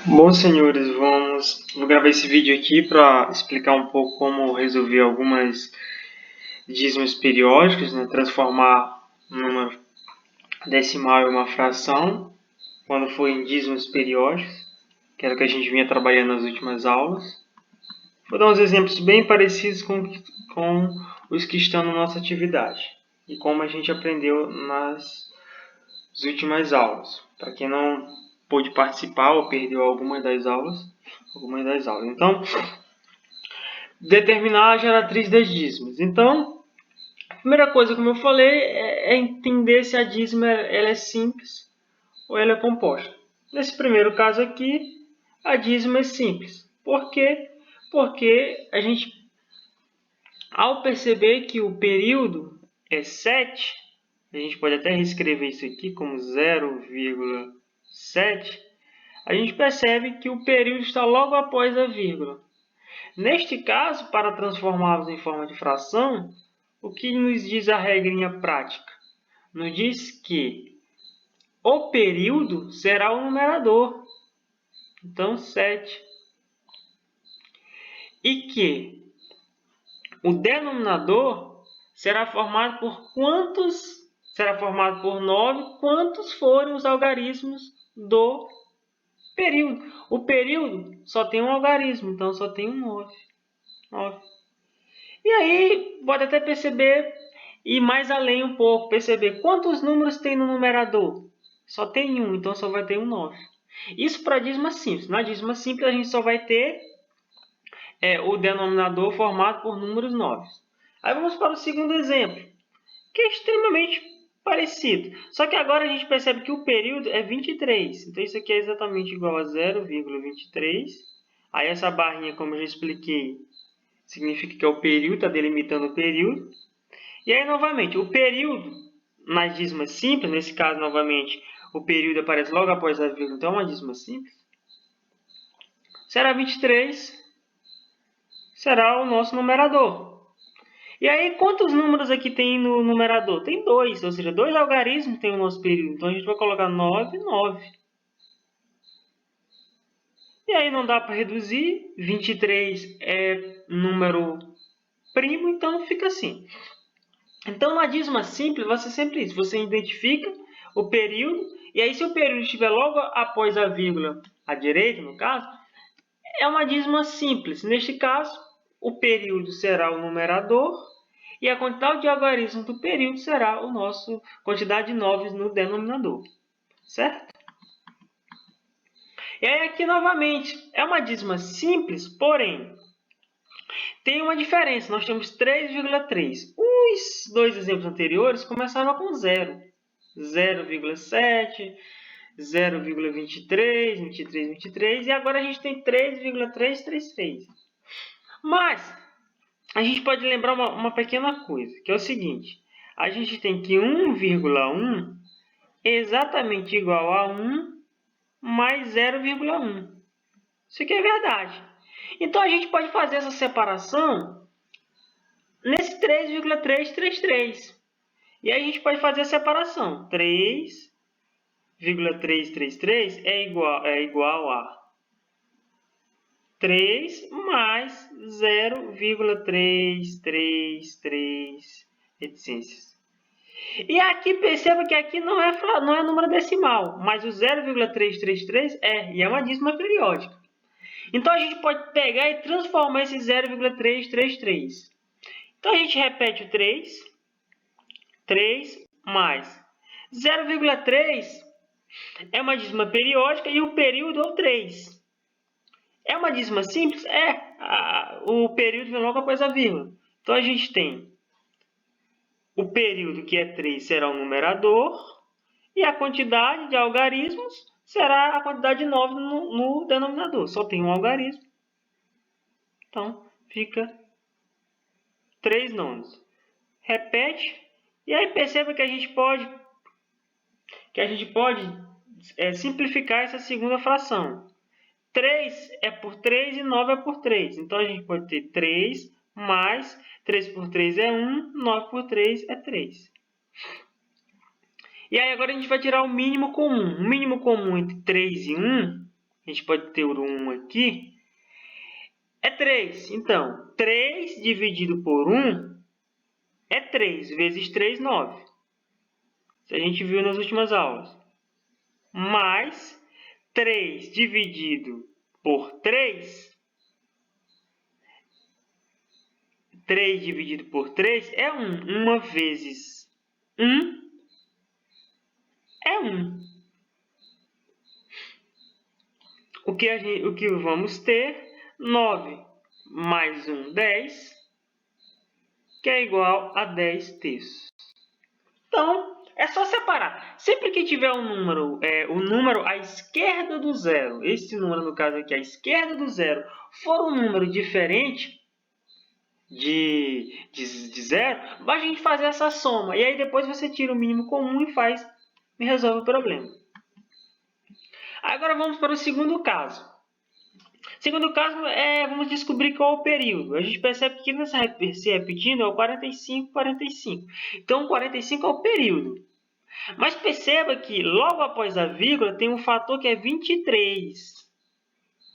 Bom, senhores, vou gravar esse vídeo aqui para explicar um pouco como resolver algumas dízimos periódicos, né? Transformar um número decimal em uma fração, quando for em dízimos periódicos, que era o que a gente vinha trabalhando nas últimas aulas. Vou dar uns exemplos bem parecidos com os que estão na nossa atividade e como a gente aprendeu nas últimas aulas. Para quem não pôde participar ou perdeu algumas das aulas. Então, determinar a geratriz das dízimos. Então, a primeira coisa, como eu falei, é entender se a dízima ela é simples ou ela é composta. Nesse primeiro caso aqui, a dízima é simples. Por quê? Porque a gente, ao perceber que o período é 7, a gente pode até reescrever isso aqui como 0,7, a gente percebe que o período está logo após a vírgula. Neste caso, para transformarmos em forma de fração, o que nos diz a regrinha prática? Nos diz que o período será o numerador. Então, 7. E que o denominador será formado por quantos? Será formado por 9, quantos forem os algarismos do período. O período só tem um algarismo, então só tem um 9. E aí, pode até perceber, ir mais além um pouco, perceber quantos números tem no numerador. Só tem um, então só vai ter um 9. Isso para dízima simples. Na dízima simples, a gente só vai ter o denominador formado por números 9. Aí vamos para o segundo exemplo, que é extremamente parecido. Só que agora a gente percebe que o período é 23. Então isso aqui é exatamente igual a 0,23. Aí essa barrinha, como eu já expliquei, significa que é o período, está delimitando o período. E aí, novamente, o período, nas dízimas simples, nesse caso, novamente, o período aparece logo após a vírgula, então é uma dízima simples. Será 23, será o nosso numerador. E aí, quantos números aqui tem no numerador? Tem 2, ou seja, 2 algarismos tem o nosso período. Então, a gente vai colocar 9, 9. E aí, não dá para reduzir. 23 é número primo, então fica assim. Então, na dízima simples, vai ser sempre isso. Você identifica o período, e aí se o período estiver logo após a vírgula, à direita, no caso, é uma dízima simples. Neste caso, o período será o numerador, e a quantidade de algarismos do período será a nossa quantidade de 9 no denominador. Certo? E aí aqui, novamente, é uma dízima simples, porém, tem uma diferença. Nós temos 3,3. Os dois exemplos anteriores começaram com 0. 0,7, 0,23, 23, 23, e agora a gente tem 3,333. Mas a gente pode lembrar uma pequena coisa, que é o seguinte: a gente tem que 1,1 é exatamente igual a 1 mais 0,1. Isso aqui é verdade. Então a gente pode fazer essa separação nesse 3,333. E aí a gente pode fazer a separação. 3,333 é igual a 3 mais 0,333 reticências. E aqui, perceba que aqui não é número decimal, mas o 0,333 e é uma dízima periódica. Então a gente pode pegar e transformar esse 0,333. Então a gente repete o 3 mais 0,3 é uma dízima periódica e o período é o 3. É uma dízima simples? O período vem logo após a vírgula. Então a gente tem o período, que é 3, será o numerador, e a quantidade de algarismos será a quantidade de 9 no denominador. Só tem um algarismo. Então fica 3 nonos. Repete, e aí perceba que a gente pode simplificar essa segunda fração. 3 é por 3 e 9 é por 3. Então, a gente pode ter 3 mais 3 por 3 é 1, 9 por 3 é 3. E aí, agora a gente vai tirar o mínimo comum. O mínimo comum entre 3 e 1 a gente pode ter o 1 aqui, é 3. Então, 3 dividido por 1 é 3. Vezes 3, 9. Isso a gente viu nas últimas aulas. Mais 3 dividido por 3. 3 dividido por 3 é 1. 1 vezes 1 é 1. O que vamos ter? 9 mais 1, 10, que é igual a 10 terços. Então, é só separar. Sempre que tiver um número, o número à esquerda do zero, esse número, no caso aqui, à esquerda do zero, for um número diferente de zero, basta a gente fazer essa soma. E aí depois você tira o mínimo comum e resolve o problema. Agora vamos para o segundo caso. Segundo caso, vamos descobrir qual é o período. A gente percebe que aqui se repetindo é o 45, 45. Então, 45 é o período. Mas perceba que logo após a vírgula tem um fator que é 23.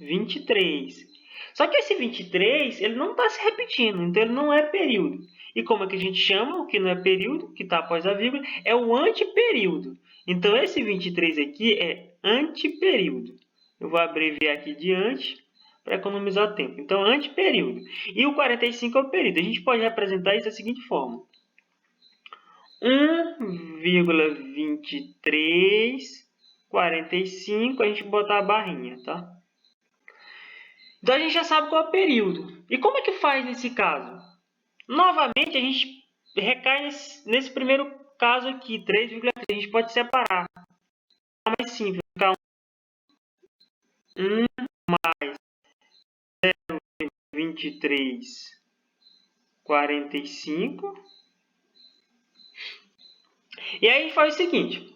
23. Só que esse 23, ele não está se repetindo, então ele não é período. E como é que a gente chama o que não é período, que está após a vírgula? É o antiperíodo. Então, esse 23 aqui é antiperíodo. Eu vou abreviar aqui de anti para economizar tempo. Então, antiperíodo. E o 45 é o período. A gente pode representar isso da seguinte forma. 1,2345, a gente botar a barrinha, tá? Então, a gente já sabe qual é o período. E como é que faz nesse caso? Novamente, a gente recai nesse primeiro caso aqui, 3,3. A gente pode separar. É mais simples. Ficar 1 mais 0,2345. E aí a gente faz o seguinte.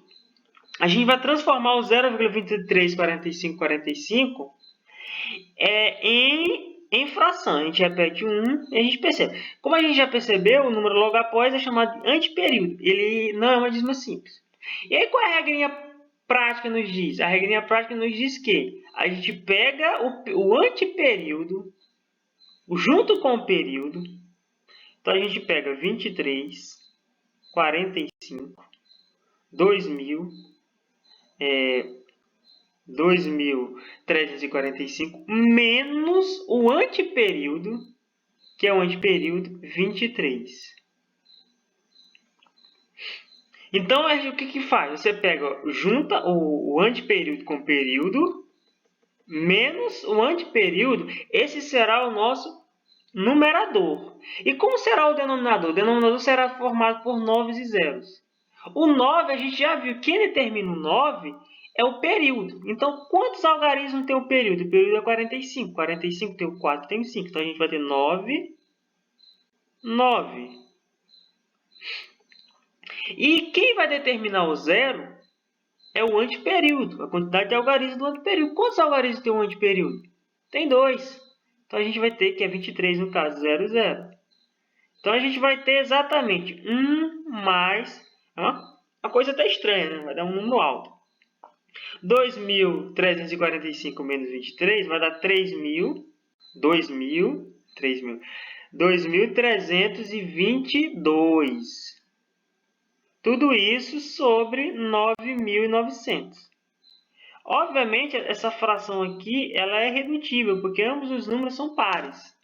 A gente vai transformar o 0,234545 em fração. A gente repete 1 e a gente percebe. Como a gente já percebeu, o número logo após é chamado de antiperíodo. Ele não é uma dízima simples. E aí qual é a regrinha prática nos diz? A regrinha prática nos diz que a gente pega o antiperíodo junto com o período. Então a gente pega 23, 45, 2000, 2.345 menos o antiperíodo, que é o antiperíodo 23. Então, o que faz? Você junta o antiperíodo com o período, menos o antiperíodo, esse será o nosso numerador. E como será o denominador? O denominador será formado por noves e zeros. O 9, a gente já viu, quem determina o 9 é o período. Então, quantos algarismos tem o período? O período é 45. 45 tem o 4, tem o 5. Então, a gente vai ter 9, 9. E quem vai determinar o zero é o antiperíodo, a quantidade de algarismos do antiperíodo. Quantos algarismos tem o antiperíodo? Tem 2. Então, a gente vai ter, que é 23 no caso, 0, 0. Então, a gente vai ter exatamente 1 mais... Uma coisa até estranha, né? Vai dar um número alto. 2.345 menos 23 vai dar 2.322. Tudo isso sobre 9.900. Obviamente, essa fração aqui ela é redutível, porque ambos os números são pares.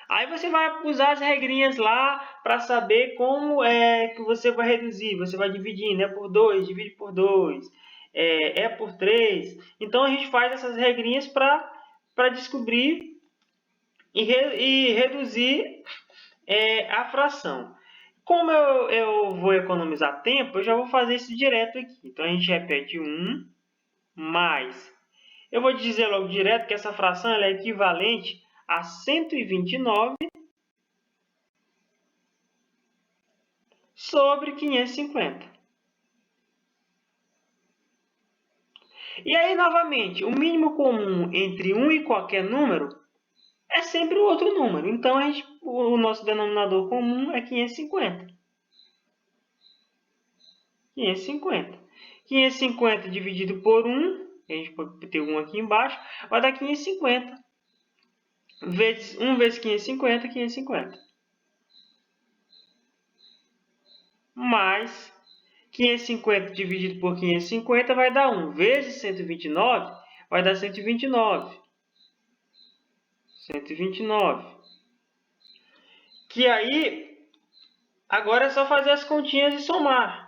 Aí você vai usar as regrinhas lá para saber como é que você vai reduzir. Você vai dividindo, é por 2, divide por 2, é por 3. Então, a gente faz essas regrinhas para descobrir e reduzir a fração. Como eu vou economizar tempo, eu já vou fazer isso direto aqui. Então, a gente repete 1 mais... Eu vou dizer logo direto que essa fração ela é equivalente a 129 sobre 550. E aí, novamente, o mínimo comum entre um e qualquer número é sempre o outro número. Então, o nosso denominador comum é 550. 550. 550 dividido por 1 a gente pode ter 1 aqui embaixo, vai dar 550. 1 vezes 550, 550. Mais 550 dividido por 550 vai dar 1. Vezes 129 vai dar 129. 129. Que aí, agora é só fazer as continhas e somar.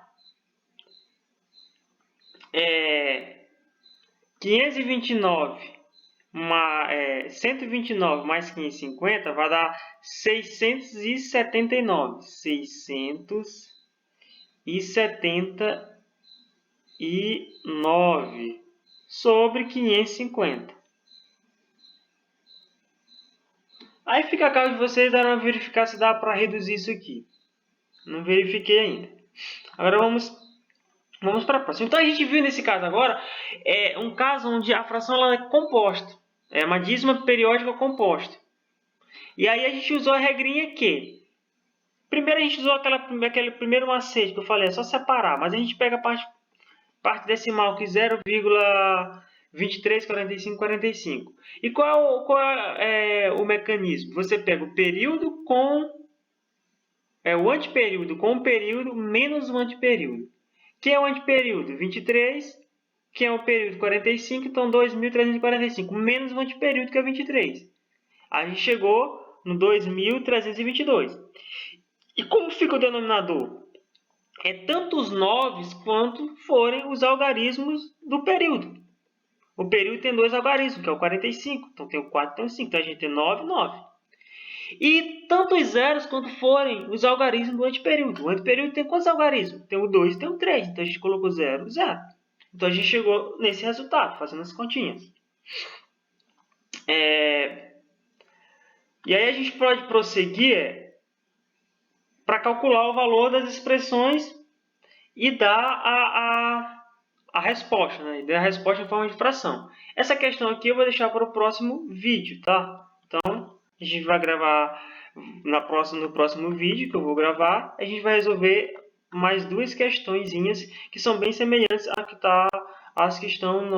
129 mais 550 vai dar 679. 679 sobre 550. Aí fica a cargo de vocês darem uma verificar se dá para reduzir isso aqui. Não verifiquei ainda. Agora vamos para a próxima. Então a gente viu nesse caso agora um caso onde a fração ela é composta. É uma dízima periódica composta. E aí a gente usou a regrinha que... Primeiro a gente usou aquele primeiro macete que eu falei, é só separar. Mas a gente pega a parte decimal que 0,234545. E qual é o mecanismo? Você pega o período com... o antiperíodo com o período menos o antiperíodo. Quem é o antiperíodo? 23. Quem é o período? 45. Então, 2.345. Menos o antiperíodo, que é 23. A gente chegou no 2.322. E como fica o denominador? É tanto os 9 quanto forem os algarismos do período. O período tem 2 algarismos, que é o 45. Então, tem o 4 e tem o 5. Então, a gente tem 9, 9. E tanto os zeros quanto forem os algarismos do antiperíodo. O antiperíodo tem quantos algarismos? Tem o 2 e tem o 3. Então, a gente colocou 0, 0. Então, a gente chegou nesse resultado, fazendo as continhas. E aí, a gente pode prosseguir para calcular o valor das expressões e dar a resposta, né? E dar a resposta em forma de fração. Essa questão aqui eu vou deixar para o próximo vídeo, tá? Então, a gente vai gravar no próximo vídeo que eu vou gravar. A gente vai resolver mais 2 questõezinhas que são bem semelhantes às que estão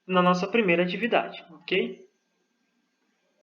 na nossa primeira atividade, ok?